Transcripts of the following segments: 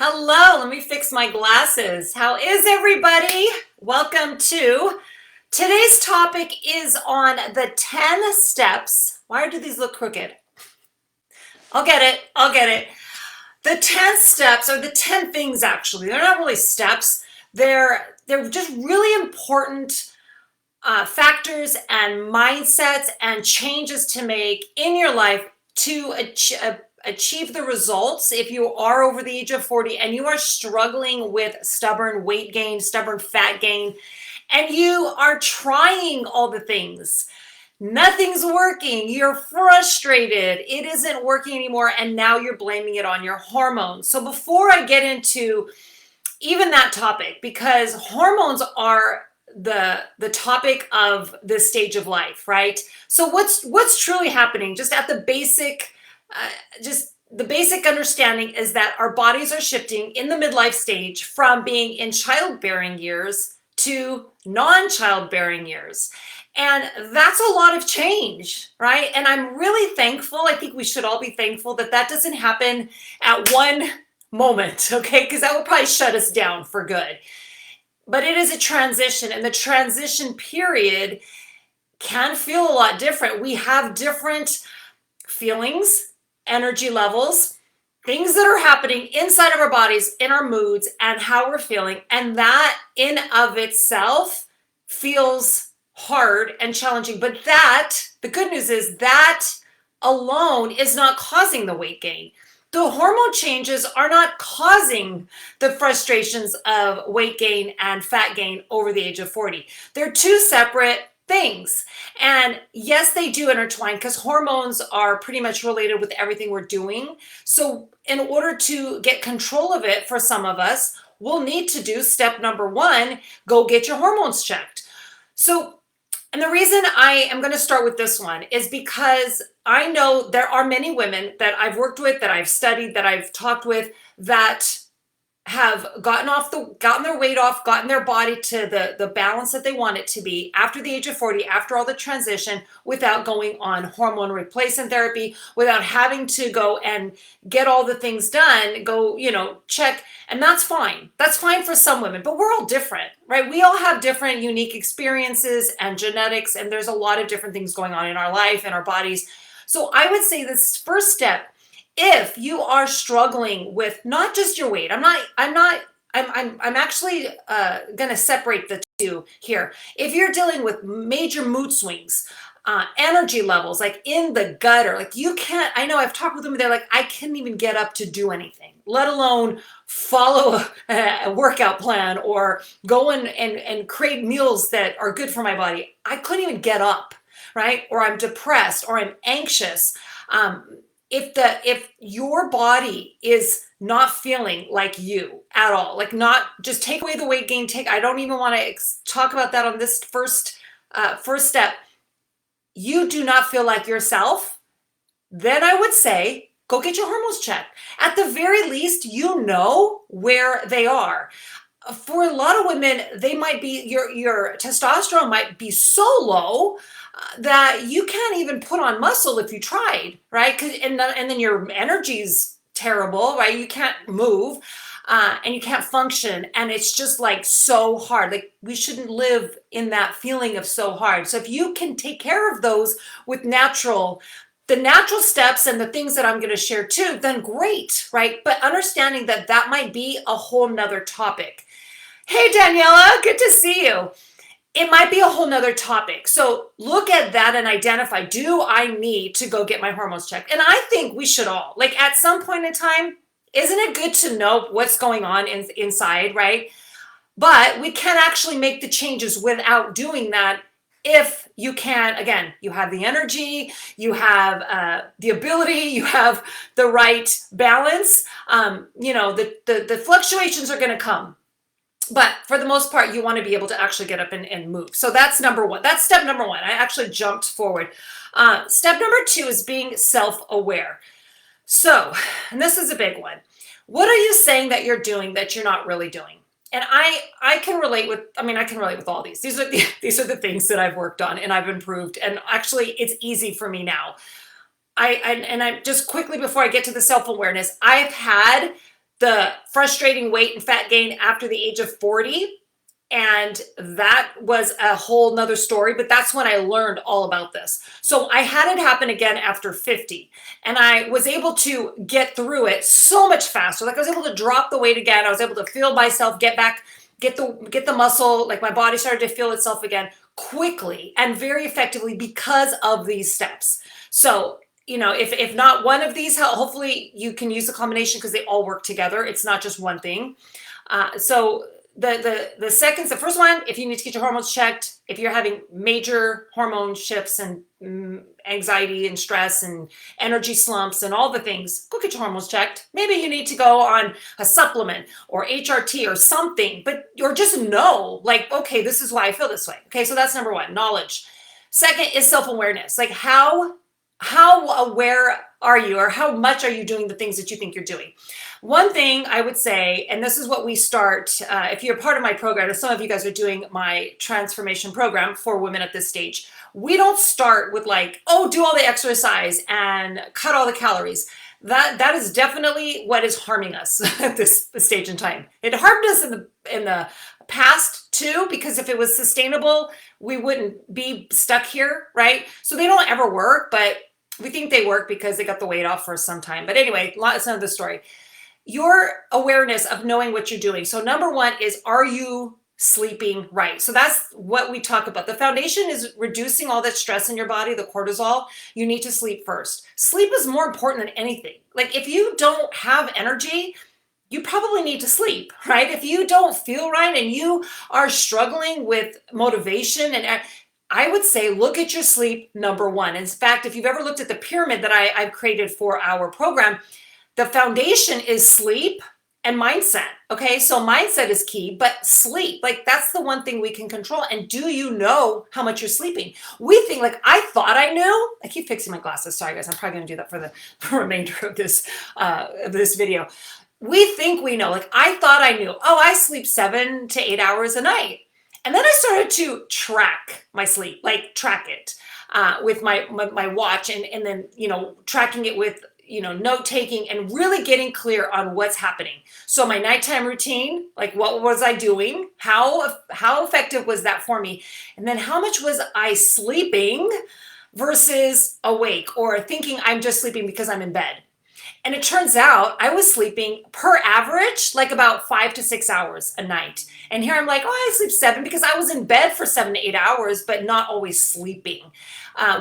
Hello, let me fix my glasses. How is everybody? Welcome to today's topic is on the 10 steps. Why do these look crooked? I'll get it. I'll get it. The 10 steps are the 10 things actually. They're not really steps. They're just really important factors and mindsets and changes to make in your life to achieve the results if you are over the age of 40 and you are struggling with stubborn weight gain, stubborn fat gain, and you are trying all the things. Nothing's working. You're frustrated. It isn't working anymore. And now you're blaming it on your hormones. So before I get into even that topic, because hormones are the topic of this stage of life, right? So what's truly happening just at the basic just the basic understanding is that our bodies are shifting in the midlife stage from being in childbearing years to non-childbearing years. And that's a lot of change, right? And I'm really thankful. I think we should all be thankful that that doesn't happen at one moment, okay? Because that would probably shut us down for good. But it is a transition, and the transition period can feel a lot different. We have different feelings, energy levels, things that are happening inside of our bodies, in our moods, and how we're feeling. And that in of itself feels hard and challenging. But that, the good news is that alone is not causing the weight gain. The hormone changes are not causing the frustrations of weight gain and fat gain over the age of 40. They're two separate things. And yes, they do intertwine because hormones are pretty much related with everything we're doing. So in order to get control of it, for some of us, we'll need to do step number one, go get your hormones checked. So, and the reason I am going to start with this one is because I know there are many women that I've worked with, that I've studied, that I've talked with, that have gotten their weight off, gotten their body to the balance that they want it to be after the age of 40, after all the transition, without going on hormone replacement therapy, without having to go and get all the things done, go, check. And that's fine. That's fine for some women, but we're all different, right? We all have different unique experiences and genetics, and there's a lot of different things going on in our life and our bodies. So I would say this first step, if you are struggling with not just your weight, I'm actually going to separate the two here. If you're dealing with major mood swings, energy levels, like in the gutter, like you can't, I know I've talked with them, they're like, I couldn't even get up to do anything, let alone follow a workout plan or go and create meals that are good for my body. I couldn't even get up, right? Or I'm depressed or I'm anxious. If your body is not feeling like you at all, like not just take away the weight gain, I don't even want to talk about that on this first step. You do not feel like yourself, then I would say go get your hormones checked. At the very least, you know where they are. For a lot of women, they might be your testosterone might be so low that you can't even put on muscle if you tried, right? And then your energy's terrible, right? You can't move and you can't function, and it's just like so hard. Like we shouldn't live in that feeling of so hard. So if you can take care of those with the natural steps and the things that I'm going to share too, then great, right? But understanding that that might be a whole nother topic. Hey, Daniela, good to see you. It might be a whole nother topic. So look at that and identify, do I need to go get my hormones checked? And I think we should all, like at some point in time, isn't it good to know what's going on inside, right? But we can actually make the changes without doing that if you can. Again, you have the energy, you have the ability, you have the right balance. The fluctuations are going to come. But for the most part, you want to be able to actually get up and move. So that's number one. That's step number one. I actually jumped forward. Step number two is being self-aware. So, and this is a big one. What are you saying that you're doing that you're not really doing? And I can relate with, I can relate with all these. These are the things that I've worked on and I've improved. And actually, it's easy for me now. I just quickly before I get to the self-awareness, I've had the frustrating weight and fat gain after the age of 40. And that was a whole nother story, but that's when I learned all about this. So I had it happen again after 50, and I was able to get through it so much faster. Like I was able to drop the weight again. I was able to feel myself get back, get the muscle, like my body started to feel itself again quickly and very effectively because of these steps. So, if not one of these, hopefully you can use a combination because they all work together. It's not just one thing. So the first one, if you need to get your hormones checked, if you're having major hormone shifts and anxiety and stress and energy slumps and all the things, go get your hormones checked. Maybe you need to go on a supplement or HRT or something, or just know, like, okay, this is why I feel this way. Okay, so that's number one, knowledge. Second is self-awareness. Like how aware are you, or how much are you doing the things that you think you're doing? One thing I would say, and this is what we start, if you're part of my program, some of you guys are doing my transformation program for women at this stage, we don't start with like, oh, do all the exercise and cut all the calories. That is definitely what is harming us at this stage in time. It harmed us in the past too, because if it was sustainable, we wouldn't be stuck here, right? So they don't ever work, but we think they work because they got the weight off for some time. But anyway, that's another story. Your awareness of knowing what you're doing. So number one is, are you sleeping right? So that's what we talk about. The foundation is reducing all that stress in your body, the cortisol. You need to sleep first. Sleep is more important than anything. Like if you don't have energy, you probably need to sleep, right? If you don't feel right and you are struggling with motivation, and I would say look at your sleep, number one. In fact, if you've ever looked at the pyramid that I've created for our program, the foundation is sleep and mindset. Okay, so mindset is key, but sleep, like that's the one thing we can control. And do you know how much you're sleeping? We think, like, I thought I knew. I keep fixing my glasses. Sorry, guys. I'm probably going to do that for the remainder of this video. We think we know. Like I thought I knew. Oh, I sleep 7 to 8 hours a night. And then I started to track my sleep, like track it with my watch, and then tracking it with note taking and really getting clear on what's happening. So my nighttime routine, like what was I doing? How effective was that for me? And then how much was I sleeping versus awake, or thinking I'm just sleeping because I'm in bed? And it turns out I was sleeping per average, like about 5 to 6 hours a night. And here I'm like, oh, I sleep 7 because I was in bed for 7 to 8 hours, but not always sleeping.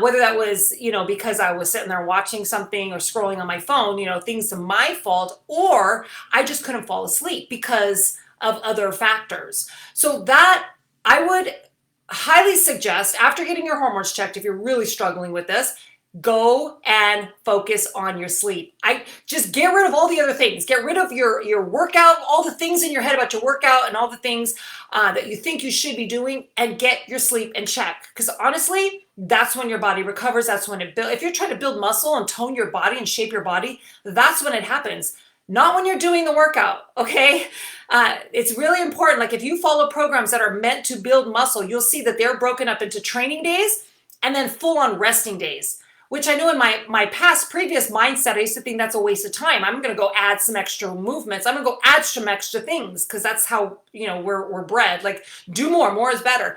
Whether that was, because I was sitting there watching something or scrolling on my phone, things to my fault, or I just couldn't fall asleep because of other factors. So that I would highly suggest, after getting your hormones checked, if you're really struggling with this, go and focus on your sleep. I just get rid of all the other things. Get rid of your workout, all the things in your head about your workout and all the things that you think you should be doing, and get your sleep in check. Because honestly, that's when your body recovers. That's when it builds. If you're trying to build muscle and tone your body and shape your body, that's when it happens. Not when you're doing the workout, okay? It's really important. Like if you follow programs that are meant to build muscle, you'll see that they're broken up into training days and then full-on resting days. Which I know in my past previous mindset, I used to think that's a waste of time. I'm going to go add some extra movements. I'm going to go add some extra things because that's how, we're bred. Like do more is better.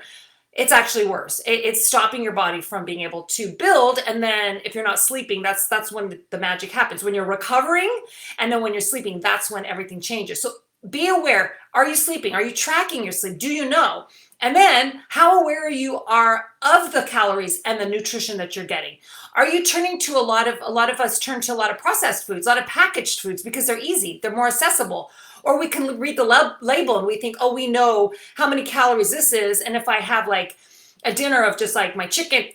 It's actually worse. It's stopping your body from being able to build. And then if you're not sleeping, that's when the magic happens. When you're recovering and then when you're sleeping, that's when everything changes. So be aware. Are you sleeping? Are you tracking your sleep? Do you know? And then how aware you are of the calories and the nutrition that you're getting. Are you turning to a lot of us turn to a lot of processed foods, a lot of packaged foods because they're easy, they're more accessible. Or we can read the label and we think, oh, we know how many calories this is. And if I have like a dinner of just like my chicken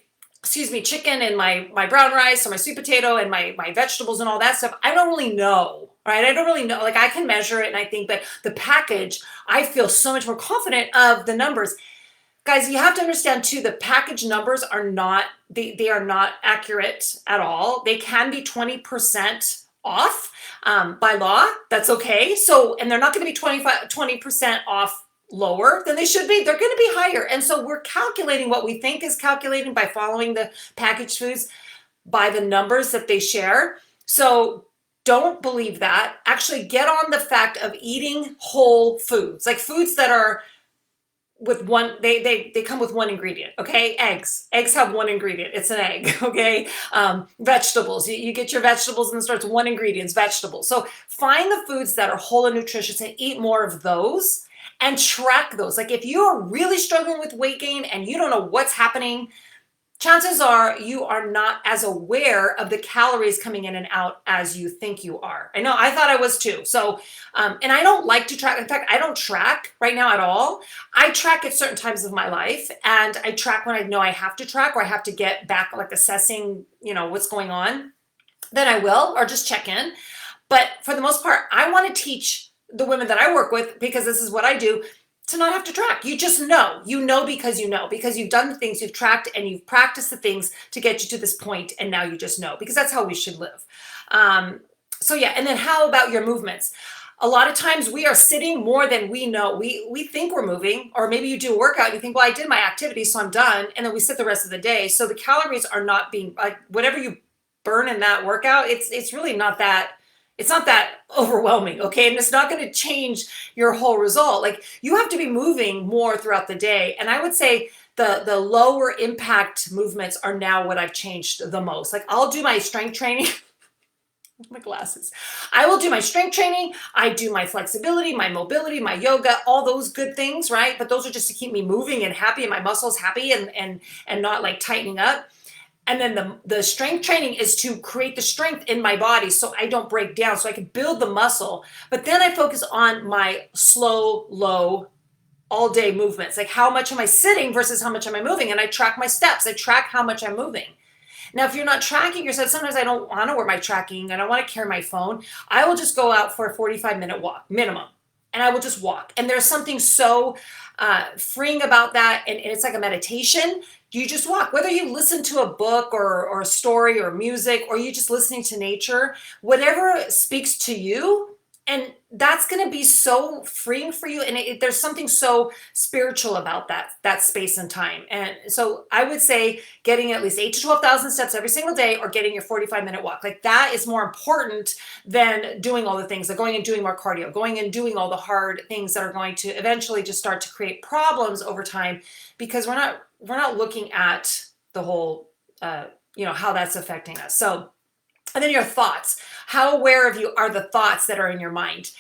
and my brown rice or my sweet potato and my vegetables and all that stuff, I don't really know, right? I don't really know. Like I can measure it and I think, but the package, I feel so much more confident of the numbers. Guys, you have to understand too, the package numbers are not, they are not accurate at all. They can be 20% off by law. That's okay. So, and they're not going to be 20% off lower than they should be. They're going to be higher. And so we're calculating what we think is calculating by following the packaged foods by the numbers that they share. So Don't believe that. Actually get on the fact of eating whole foods, like foods that are with one, they come with one ingredient. Okay, eggs have one ingredient, it's an egg. Okay, vegetables, you get your vegetables and it starts one ingredients, vegetables. So find the foods that are whole and nutritious and eat more of those and track those. Like if you're really struggling with weight gain and you don't know what's happening, chances are you are not as aware of the calories coming in and out as you think you are. I know, I thought I was too. So, and I don't like to track. In fact, I don't track right now at all. I track at certain times of my life, and I track when I know I have to track or I have to get back, like assessing, what's going on. Then I will, or just check in. But for the most part, I want to teach the women that I work with, because this is what I do, to not have to track. You just know. You know because you've done the things, you've tracked, and you've practiced the things to get you to this point, and now you just know, because that's how we should live. So yeah, and then how about your movements? A lot of times we are sitting more than we know. We think we're moving, or maybe you do a workout and you think, well, I did my activity, so I'm done, and then we sit the rest of the day. So the calories are not being, like, whatever you burn in that workout, it's really not that, it's not that overwhelming, okay? And it's not going to change your whole result. Like, you have to be moving more throughout the day. And I would say the lower impact movements are now what I've changed the most. Like, I'll do my strength training. My glasses. I will do my strength training. I do my flexibility, my mobility, my yoga, all those good things, right? But those are just to keep me moving and happy, and my muscles happy, and not like tightening up. And then the strength training is to create the strength in my body so I don't break down, so I can build the muscle. But then I focus on my slow, low, all day movements. Like, how much am I sitting versus how much am I moving? And I track my steps. I track how much I'm moving. Now, if you're not tracking yourself, sometimes I don't want to wear my tracking. I don't want to carry my phone. I will just go out for a 45-minute walk minimum. And I will just walk. And there's something so freeing about that. And it's like a meditation. You just walk, whether you listen to a book or a story or music, or you just listening to nature, whatever speaks to you. And that's going to be so freeing for you. And there's something so spiritual about that space and time. And so I would say getting at least 8 to 12,000 steps every single day, or getting your 45-minute walk. Like, that is more important than doing all the things, like going and doing more cardio, going and doing all the hard things that are going to eventually just start to create problems over time, because we're not looking at the whole, how that's affecting us. So, and then your thoughts. How aware of you are the thoughts that are in your mind?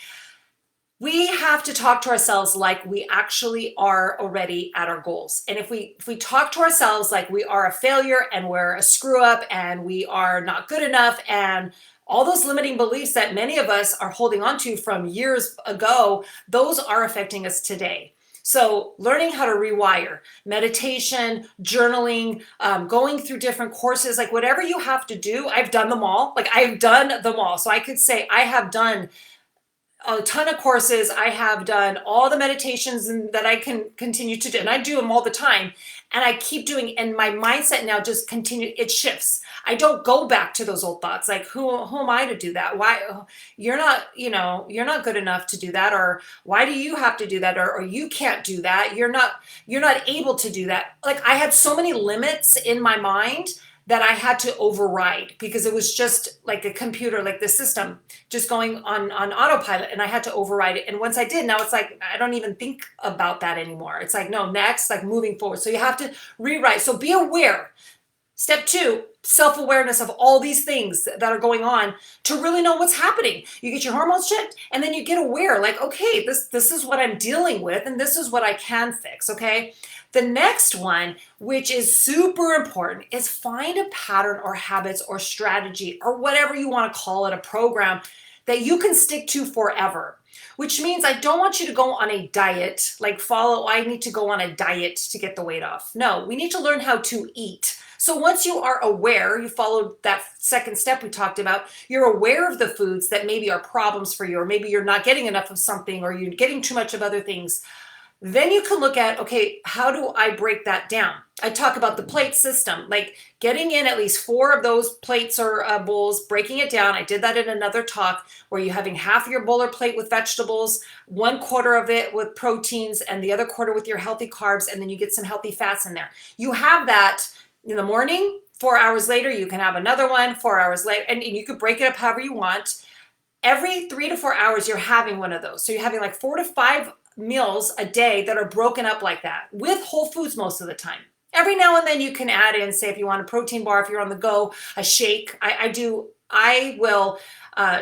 We have to talk to ourselves like we actually are already at our goals. And if we talk to ourselves like we are a failure and we're a screw up and we are not good enough, and all those limiting beliefs that many of us are holding on to from years ago, those are affecting us today. So learning how to rewire, meditation, journaling, going through different courses, like whatever you have to do, I've done them all. Like, I've done them all. So I could say I have done a ton of courses. I have done all the meditations that I can continue to do, and I do them all the time. And I keep doing, and my mindset now just it shifts. I don't go back to those old thoughts. Like, who am I to do that? Why? You're not, you're not good enough to do that. Or why do you have to do that? Or you can't do that. You're not able to do that. Like, I had so many limits in my mind that I had to override, because it was just like a computer, like the system just going on autopilot, and I had to override it. And once I did, now it's like, I don't even think about that anymore. It's like, no, next, like moving forward. So you have to rewrite. So be aware. Step 2, self-awareness of all these things that are going on to really know what's happening. You get your hormones checked, and then you get aware, like, okay, this is what I'm dealing with, and this is what I can fix, okay? The next one, which is super important, is find a pattern or habits or strategy or whatever you want to call it, a program that you can stick to forever. Which means I don't want you to go on a diet, like I need to go on a diet to get the weight off. No, we need to learn how to eat. So once you are aware, you followed that second step we talked about, you're aware of the foods that maybe are problems for you, or maybe you're not getting enough of something, or you're getting too much of other things. Then you can look at, okay, how do I break that down? I talk about the plate system, like getting in at least 4 of those plates or bowls, breaking it down. I did that in another talk, where you're having half of your bowl or plate with vegetables, 1/4 of it with proteins, and the other quarter with your healthy carbs, and then you get some healthy fats in there. You have that in the morning. 4 hours later, you can have another one. 4 hours later, and you could break it up however you want. every 3 to 4 hours, you're having one of those. So you're having like 4 to 5 meals a day that are broken up like that with whole foods most of the time. Every now and then you can add in, say, if you want a protein bar, if you're on the go, a shake. I will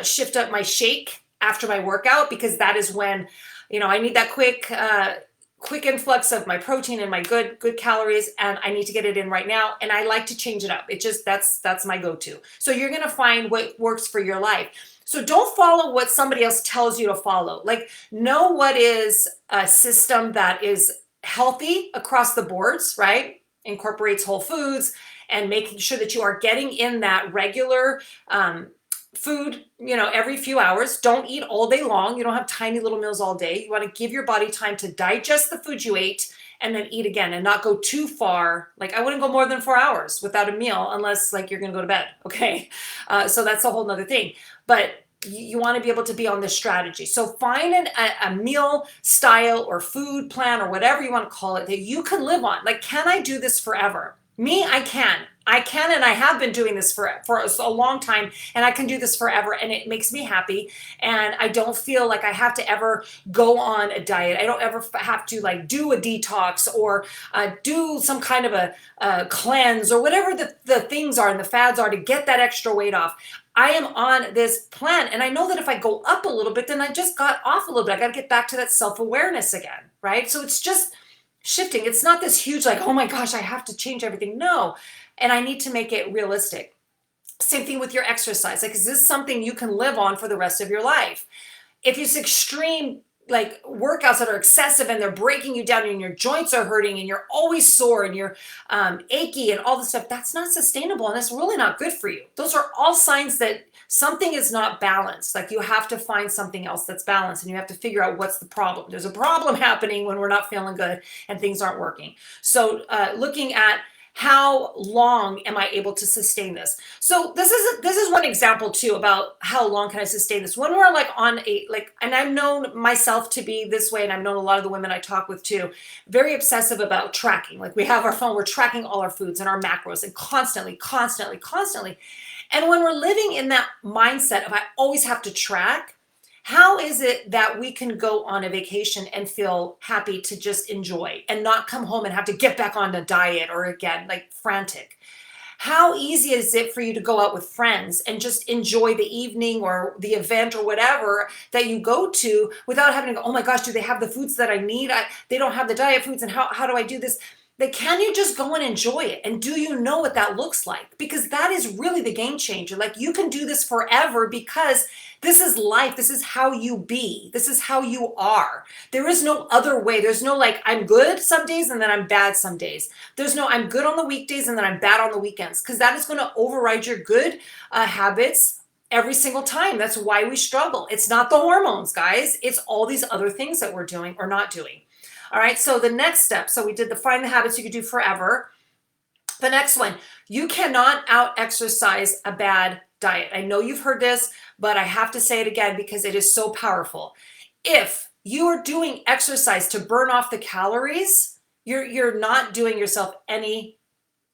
shift up my shake after my workout, because that is when, I need that quick influx of my protein and my good calories, and I need to get it in right now. And I like to change it up. That's my go-to. So you're going to find what works for your life. So don't follow what somebody else tells you to follow. Like, know what is a system that is healthy across the boards, right? Incorporates whole foods, and making sure that you are getting in that regular food, every few hours. Don't eat all day long. You don't have tiny little meals all day. You want to give your body time to digest the food you ate and then eat again, and not go too far. Like, I wouldn't go more than 4 hours without a meal, unless like you're going to go to bed. Okay. So that's a whole nother thing. But you want to be able to be on this strategy. So find a meal style or food plan or whatever you want to call it that you can live on. Like, can I do this forever? Me, I can, and I have been doing this for a long time, and I can do this forever, and it makes me happy, and I don't feel like I have to ever go on a diet. I don't ever have to like do a detox or do some kind of a cleanse or whatever the things are and the fads are to get that extra weight off. I am on this plan, and I know that if I go up a little bit, then I just got off a little bit. I got to get back to that self-awareness again, right? So it's just shifting. It's not this huge, like, oh my gosh, I have to change everything. No. And I need to make it realistic. Same thing with your exercise. Like, is this something you can live on for the rest of your life? If it's extreme, like workouts that are excessive and they're breaking you down and your joints are hurting and you're always sore and you're achy and all this stuff, that's not sustainable, and it's really not good for you. Those are all signs that something is not balanced. Like, you have to find something else that's balanced, and you have to figure out what's the problem. There's a problem happening when we're not feeling good and things aren't working. So looking at how long am I able to sustain this? So this is one example too about how long can I sustain this. When we're like on and I've known myself to be this way, and I've known a lot of the women I talk with too, very obsessive about tracking. Like, we have our phone, we're tracking all our foods and our macros, and constantly. And when we're living in that mindset of I always have to track, how is it that we can go on a vacation and feel happy to just enjoy and not come home and have to get back on a diet or again, like frantic? How easy is it for you to go out with friends and just enjoy the evening or the event or whatever that you go to without having to go, oh my gosh, do they have the foods that I need? They don't have the diet foods, and how do I do this? Like, can you just go and enjoy it? And do you know what that looks like? Because that is really the game changer. Like, you can do this forever, because this is life. This is how you be. This is how you are. There is no other way. There's no like, I'm good some days and then I'm bad some days. There's no, I'm good on the weekdays and then I'm bad on the weekends, because that is going to override your good habits every single time. That's why we struggle. It's not the hormones, guys. It's all these other things that we're doing or not doing. All right. So the next step, so we did the find the habits you could do forever. The next one, you cannot out exercise a bad diet. I know you've heard this, but I have to say it again because it is so powerful. If you are doing exercise to burn off the calories, you're not doing yourself any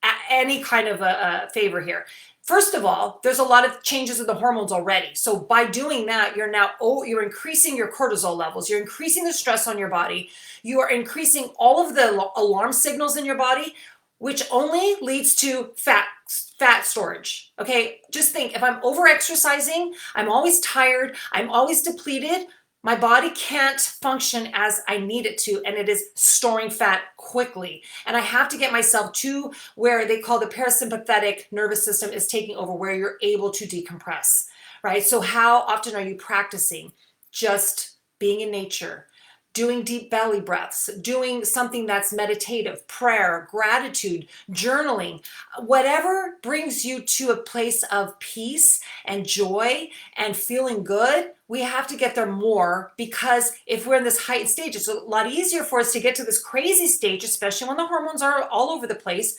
kind of a favor here. First of all, there's a lot of changes in the hormones already. So by doing that, you're increasing your cortisol levels. You're increasing the stress on your body. You are increasing all of the alarm signals in your body, which only leads to fat storage. Okay, just think, if I'm over exercising, I'm always tired, I'm always depleted, my body can't function as I need it to, and it is storing fat quickly. And I have to get myself to where they call the parasympathetic nervous system is taking over, where you're able to decompress, right? So how often are you practicing just being in nature, doing deep belly breaths, doing something that's meditative, prayer, gratitude, journaling, whatever brings you to a place of peace and joy and feeling good? We have to get there more, because if we're in this heightened stage, it's a lot easier for us to get to this crazy stage, especially when the hormones are all over the place.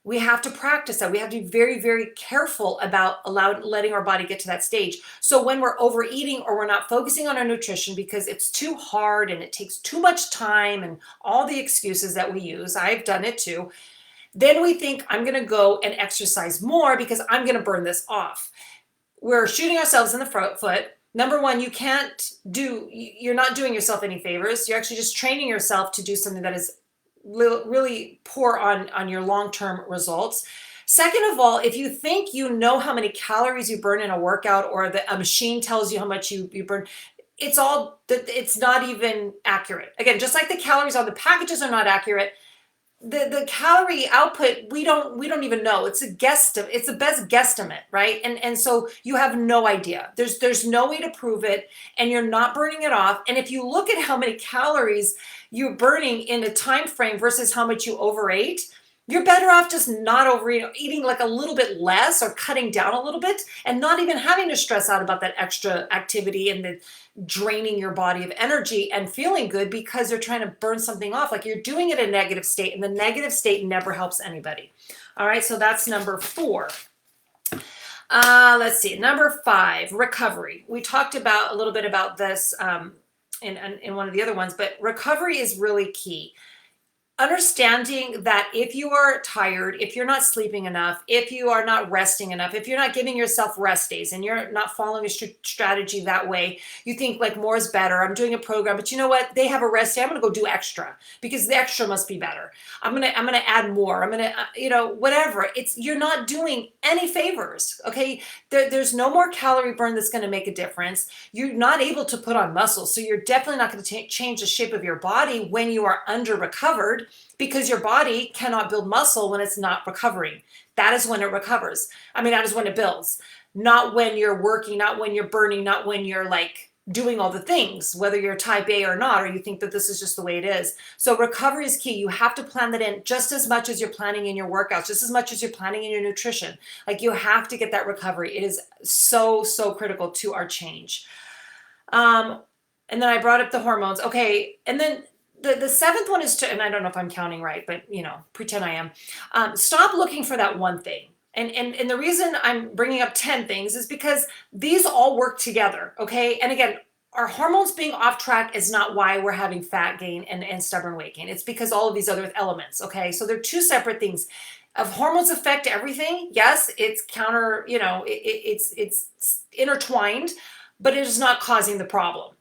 We have to practice that. We have to be very, very careful about letting our body get to that stage. So when we're overeating or we're not focusing on our nutrition because it's too hard and it takes too much time and all the excuses that we use, I've done it too, then we think, I'm going to go and exercise more because I'm going to burn this off. We're shooting ourselves in the foot. Number one, you're not doing yourself any favors. You're actually just training yourself to do something that is really poor on your long-term results. Second of all, if you think you know how many calories you burn in a workout, or that a machine tells you how much you burn, it's not even accurate. Again, just like the calories on the packages are not accurate, the calorie output, we don't even know. It's it's the best guesstimate, right? And so you have no idea. There's no way to prove it, and you're not burning it off. And if you look at how many calories you're burning in a time frame versus how much you overate, you're better off just not overeating, eating like a little bit less, or cutting down a little bit, and not even having to stress out about that extra activity and the draining your body of energy and feeling good because you're trying to burn something off. Like, you're doing it in a negative state, and the negative state never helps anybody. All right, so that's number 4. Let's see, number 5, recovery. We talked about a little bit about this in one of the other ones, but recovery is really key. Understanding that if you are tired, if you're not sleeping enough, if you are not resting enough, if you're not giving yourself rest days and you're not following a strategy that way, you think like more is better. I'm doing a program, but you know what? They have a rest day. I'm going to go do extra because the extra must be better. I'm going to add more. I'm going to, whatever. You're not doing any favors. Okay. There's no more calorie burn that's going to make a difference. You're not able to put on muscle. So you're definitely not going to change the shape of your body when you are under recovered, because your body cannot build muscle when it's not recovering. That is when it recovers. That is when it builds. Not when you're working, not when you're burning, not when you're like doing all the things, whether you're type A or not, or you think that this is just the way it is. So recovery is key. You have to plan that in just as much as you're planning in your workouts, just as much as you're planning in your nutrition. Like, you have to get that recovery. It is so, so critical to our change. And then I brought up the hormones. Okay. And then the 7th one is and I don't know if I'm counting right, but pretend I am. Stop looking for that one thing. And the reason I'm bringing up 10 things is because these all work together. Okay. And again, our hormones being off track is not why we're having fat gain and stubborn weight gain. It's because all of these other elements. Okay. So they're two separate things. If hormones affect everything, yes, it's it's intertwined, but it is not causing the problem.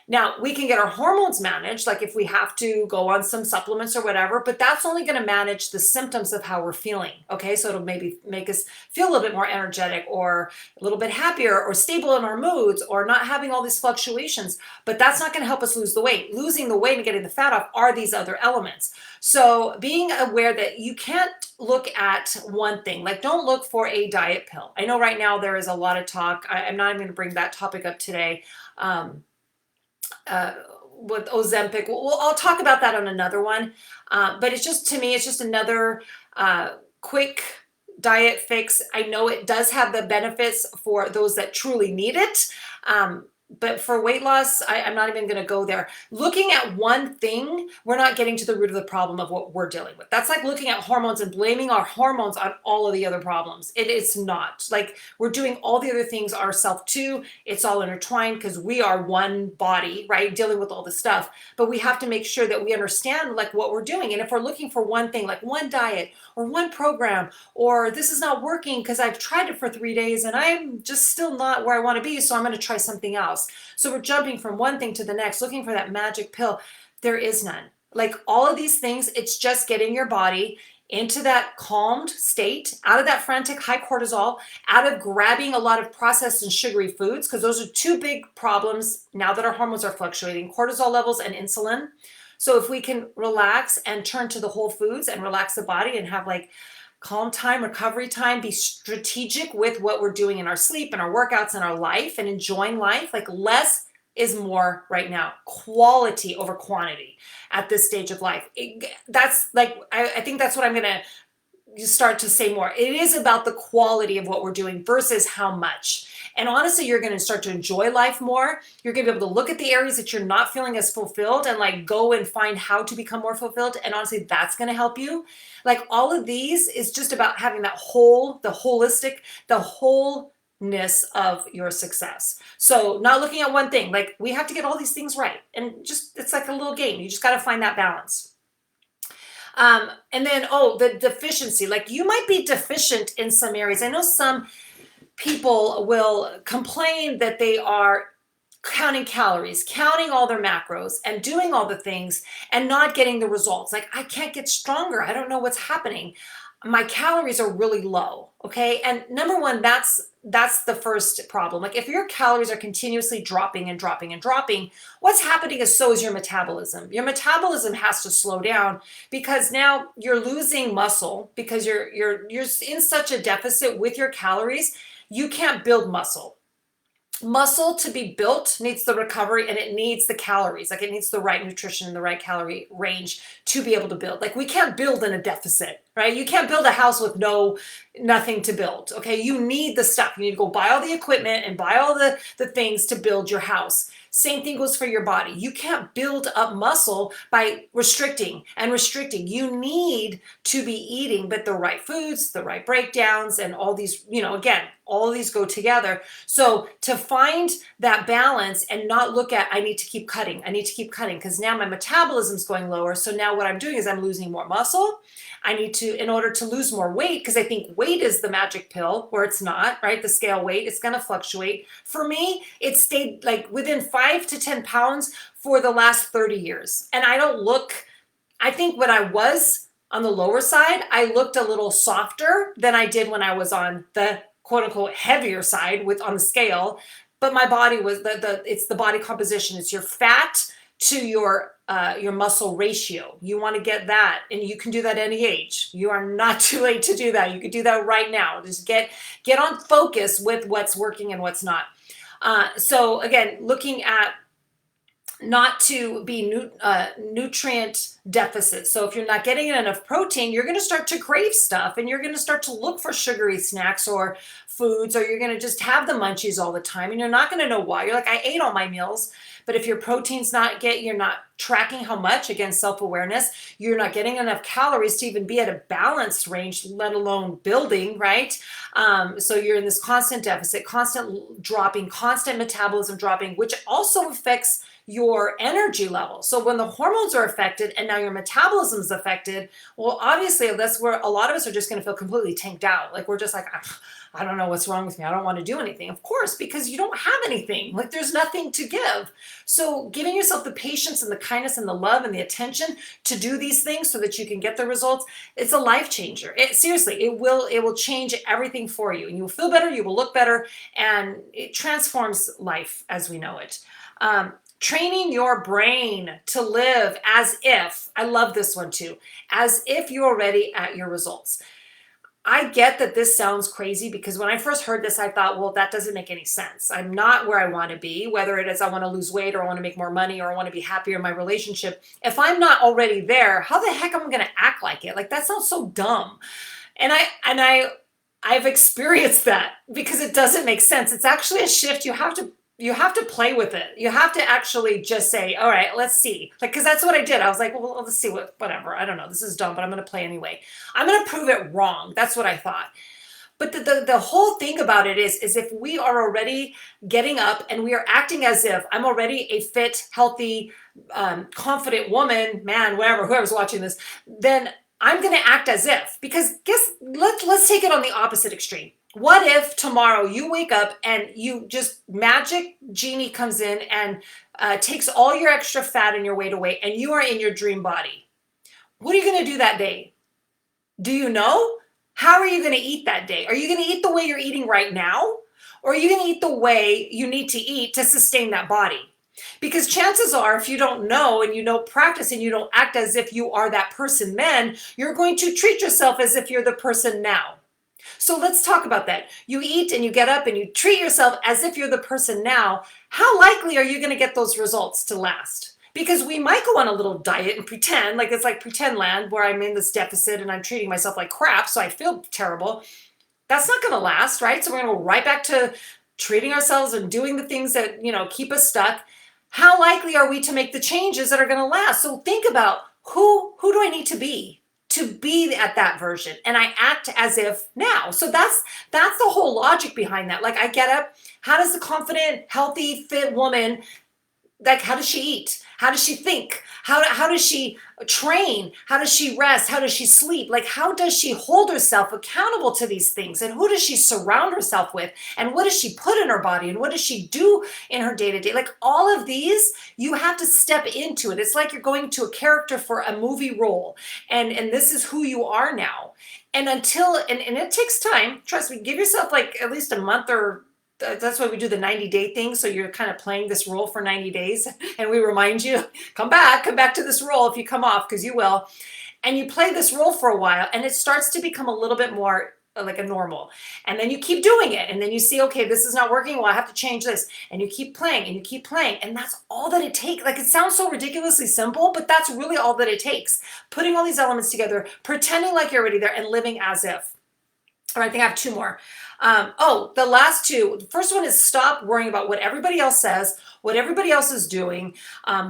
Now, we can get our hormones managed, like if we have to go on some supplements or whatever, but that's only going to manage the symptoms of how we're feeling. Okay, so it'll maybe make us feel a little bit more energetic, or a little bit happier, or stable in our moods, or not having all these fluctuations. But that's not going to help us lose the weight. Losing the weight and getting the fat off are these other elements. So being aware that you can't look at one thing, like don't look for a diet pill. I know right now there is a lot of talk. I'm not even going to bring that topic up today. With Ozempic. Well, I'll talk about that on another one. But it's just, to me, it's just another quick diet fix. I know it does have the benefits for those that truly need it. But for weight loss, I'm not even going to go there. Looking at one thing, we're not getting to the root of the problem of what we're dealing with. That's like looking at hormones and blaming our hormones on all of the other problems. It's not. Like, we're doing all the other things ourselves too. It's all intertwined because we are one body, right? Dealing with all this stuff. But we have to make sure that we understand like what we're doing. And if we're looking for one thing, like one diet or one program, or this is not working because I've tried it for 3 days and I'm just still not where I want to be, so I'm going to try something else. So we're jumping from one thing to the next, looking for that magic pill. There is none. Like, all of these things, it's just getting your body into that calmed state, out of that frantic high cortisol, out of grabbing a lot of processed and sugary foods, because those are two big problems now that our hormones are fluctuating: cortisol levels and insulin. So if we can relax and turn to the whole foods and relax the body and have like calm time, recovery time, be strategic with what we're doing in our sleep and our workouts and our life, and enjoying life. Like, less is more right now. Quality over quantity at this stage of life. That's like, I think that's what I'm going to start to say more. It is about the quality of what we're doing versus how much. And honestly, you're going to start to enjoy life more. You're going to be able to look at the areas that you're not feeling as fulfilled and like go and find how to become more fulfilled. And honestly, that's going to help you. Like, all of these is just about having that the wholeness of your success. So not looking at one thing. Like, we have to get all these things right. And just, it's like a little game. You just got to find that balance. And then, the deficiency. Like, you might be deficient in some areas. I know some people will complain that they are counting calories, counting all their macros, and doing all the things and not getting the results. Like, I can't get stronger. I don't know what's happening. My calories are really low. Okay. And number one, that's the first problem. Like, if your calories are continuously dropping and dropping and dropping, what's happening is so is your metabolism. Your metabolism has to slow down because now you're losing muscle because you're in such a deficit with your calories. You can't build muscle. Muscle to be built needs the recovery, and it needs the calories. Like, it needs the right nutrition and the right calorie range to be able to build. Like, we can't build in a deficit, right? You can't build a house with nothing to build. Okay. You need the stuff. You need to go buy all the equipment and buy all the things to build your house. Same thing goes for your body. You can't build up muscle by restricting and restricting. You need to be eating, but the right foods, the right breakdowns, and all these, again, all of these go together. So to find that balance and not look at, I need to keep cutting, because now my metabolism's going lower. So now what I'm doing is I'm losing more muscle. I need to, in order to lose more weight, because I think weight is the magic pill, where it's not, right? The scale weight, it's going to fluctuate. For me, it stayed like within 5 to 10 pounds for the last 30 years. And I think when I was on the lower side, I looked a little softer than I did when I was on the quote unquote heavier side on the scale. But my body was it's the body composition. It's your fat to your muscle ratio. You want to get that, and you can do that at any age. You are not too late to do that. You could do that right now. Just get on focus with what's working and what's not. So again, looking at not to be nutrient deficit. So if you're not getting enough protein, you're going to start to crave stuff, and you're going to start to look for sugary snacks or foods, or you're going to just have the munchies all the time, and you're not going to know why. You're like, I ate all my meals. But if your protein's you're not tracking how much, again, self-awareness, you're not getting enough calories to even be at a balanced range, let alone building, right? So you're in this constant deficit, constant dropping, constant metabolism dropping, which also affects your energy level. So when the hormones are affected and now your metabolism is affected, well, obviously that's where a lot of us are just going to feel completely tanked out. Like, we're just like, I don't know what's wrong with me. I don't want to do anything. Of course, because you don't have anything. Like, there's nothing to give. So giving yourself the patience and the kindness and the love and the attention to do these things so that you can get the results, it's a life changer. Seriously, it will change everything for you, and you will feel better, you will look better, and it transforms life as we know it. Training your brain to live as if, I love this one too, as if you're already at your results. I get that this sounds crazy, because when I first heard this, I thought, well, that doesn't make any sense. I'm not where I want to be, whether it is I want to lose weight, or I want to make more money, or I want to be happier in my relationship. If I'm not already there, how the heck am I going to act like it? Like, that sounds so dumb. And I've experienced that, because it doesn't make sense. It's actually a shift. You have to play with it. You have to actually just say, all right, let's see. Like, because that's what I did. I was like, well, let's see whatever. I don't know. This is dumb, but I'm going to play anyway. I'm going to prove it wrong. That's what I thought. But the whole thing about it is if we are already getting up and we are acting as if I'm already a fit, healthy, confident woman, man, whatever, whoever's watching this, then I'm going to act as if, because let's take it on the opposite extreme. What if tomorrow you wake up and you just magic genie comes in and takes all your extra fat and your weight away, and you are in your dream body? What are you going to do that day? Do you know? How are you going to eat that day? Are you going to eat the way you're eating right now? Or are you going to eat the way you need to eat to sustain that body? Because chances are, if you don't know and you don't practice and you don't act as if you are that person then, you're going to treat yourself as if you're the person now. So let's talk about that. You eat and you get up and you treat yourself as if you're the person now. How likely are you going to get those results to last? Because we might go on a little diet and pretend, like it's like pretend land, where I'm in this deficit and I'm treating myself like crap, so I feel terrible. That's not going to last, right? So we're going to go right back to treating ourselves and doing the things that, keep us stuck. How likely are we to make the changes that are going to last? So think about who do I need to be at that version, and I act as if now. So that's the whole logic behind that. Like, I get up, how does the confident, healthy, fit woman Like, how does she eat? How does she think? How does she train? How does she rest? How does she sleep? Like, how does she hold herself accountable to these things? And who does she surround herself with? And what does she put in her body? And what does she do in her day to day? Like, all of these, you have to step into it. It's like you're going to a character for a movie role. And this is who you are now. And and it takes time. Trust me, give yourself like at least a month or that's why we do the 90-day thing. So you're kind of playing this role for 90 days. And we remind you, come back to this role if you come off, because you will. And you play this role for a while and it starts to become a little bit more like a normal. And then you keep doing it. And then you see, okay, this is not working. Well, I have to change this. And you keep playing and you keep playing. And that's all that it takes. Like, it sounds so ridiculously simple, but that's really all that it takes. Putting all these elements together, pretending like you're already there and living as if. All right, I think I have two more. The last two. The first one is stop worrying about what everybody else says, what everybody else is doing,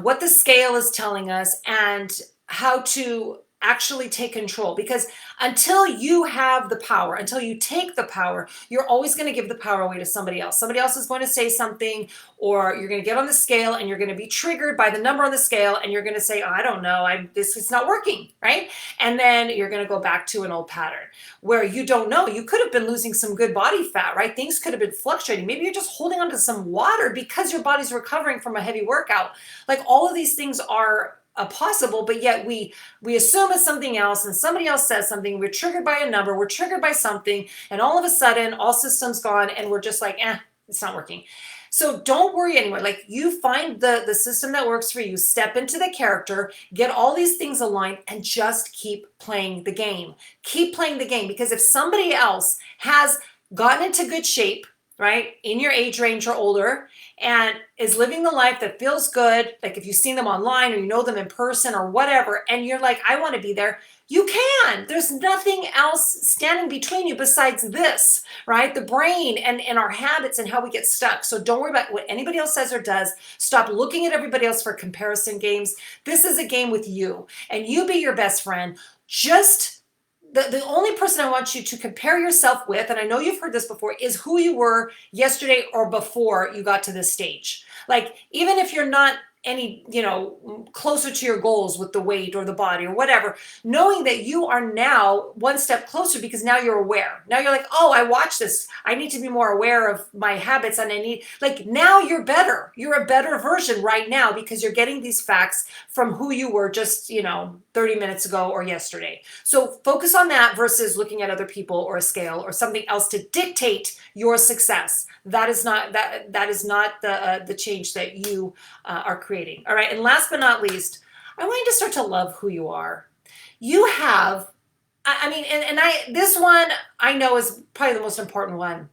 what the scale is telling us, and how to actually take control. Because until you have the power, until you take the power, you're always going to give the power away to somebody else. Somebody else is going to say something, or you're going to get on the scale and you're going to be triggered by the number on the scale, and you're going to say, oh, I don't know, this is not working, right? And then you're going to go back to an old pattern where you don't know. You could have been losing some good body fat, right? Things could have been fluctuating. Maybe you're just holding on to some water because your body's recovering from a heavy workout. Like, all of these things are possible, but yet we assume it's something else, and somebody else says something. We're triggered by a number, we're triggered by something, and all of a sudden all systems gone, and we're just like, it's not working. So don't worry anymore. Like, you find the system that works for you, step into the character, get all these things aligned, and just keep playing the game. Keep playing the game, because if somebody else has gotten into good shape, right, in your age range or older, and is living the life that feels good, like if you've seen them online or you know them in person or whatever, and you're like, I want to be there, you can. There's nothing else standing between you besides this, right? The brain and our habits and how we get stuck. So don't worry about what anybody else says or does. Stop looking at everybody else for comparison games. This is a game with you, and you be your best friend. Just the only person I want you to compare yourself with, and I know you've heard this before, is who you were yesterday or before you got to this stage. Like, even if you're not any, closer to your goals with the weight or the body or whatever, knowing that you are now one step closer, because now you're aware. Now you're like, oh, I watch this. I need to be more aware of my habits, and now you're better. You're a better version right now because you're getting these facts from who you were just, 30 minutes ago or yesterday. So focus on that versus looking at other people or a scale or something else to dictate your success. That is not the change that you are creating. All right. And last but not least, I want you to start to love who you are. You have, this one I know is probably the most important one.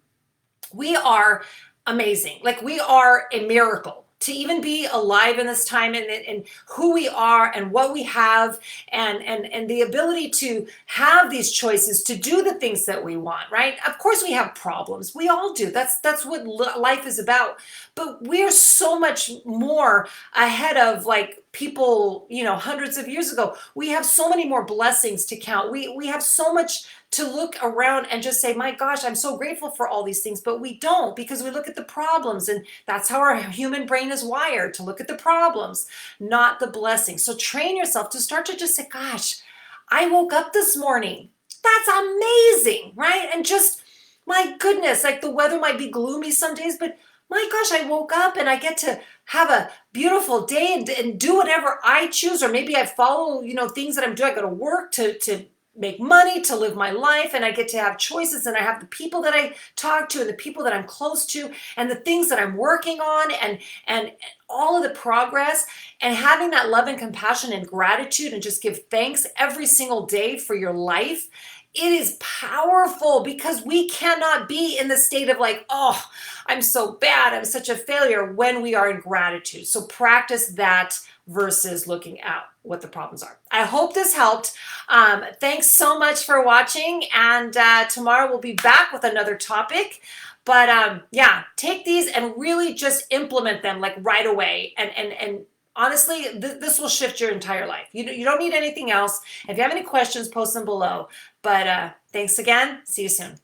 We are amazing. Like, we are a miracle to even be alive in this time, and who we are and what we have, and the ability to have these choices to do the things that we want, right? Of course we have problems. We all do. That's what life is about. But we're so much more ahead of like people, hundreds of years ago. We have so many more blessings to count. We have so much to look around and just say, my gosh, I'm so grateful for all these things. But we don't, because we look at the problems, and that's how our human brain is wired, to look at the problems, not the blessings. So train yourself to start to just say, gosh, I woke up this morning. That's amazing, right? And just, my goodness, like, the weather might be gloomy some days, but my gosh, I woke up and I get to have a beautiful day and do whatever I choose. Or maybe I follow, things that I'm doing. I go to work to make money, to live my life, and I get to have choices, and I have the people that I talk to and the people that I'm close to and the things that I'm working on, and all of the progress, and having that love and compassion and gratitude, and just give thanks every single day for your life. It is powerful, because we cannot be in the state of like, oh, I'm so bad, I'm such a failure, when we are in gratitude. So practice that versus looking at what the problems are. I hope this helped. Thanks so much for watching, and tomorrow we'll be back with another topic. But take these and really just implement them like right away, and honestly, this will shift your entire life. You don't need anything else. If you have any questions, post them below. But thanks again. See you soon.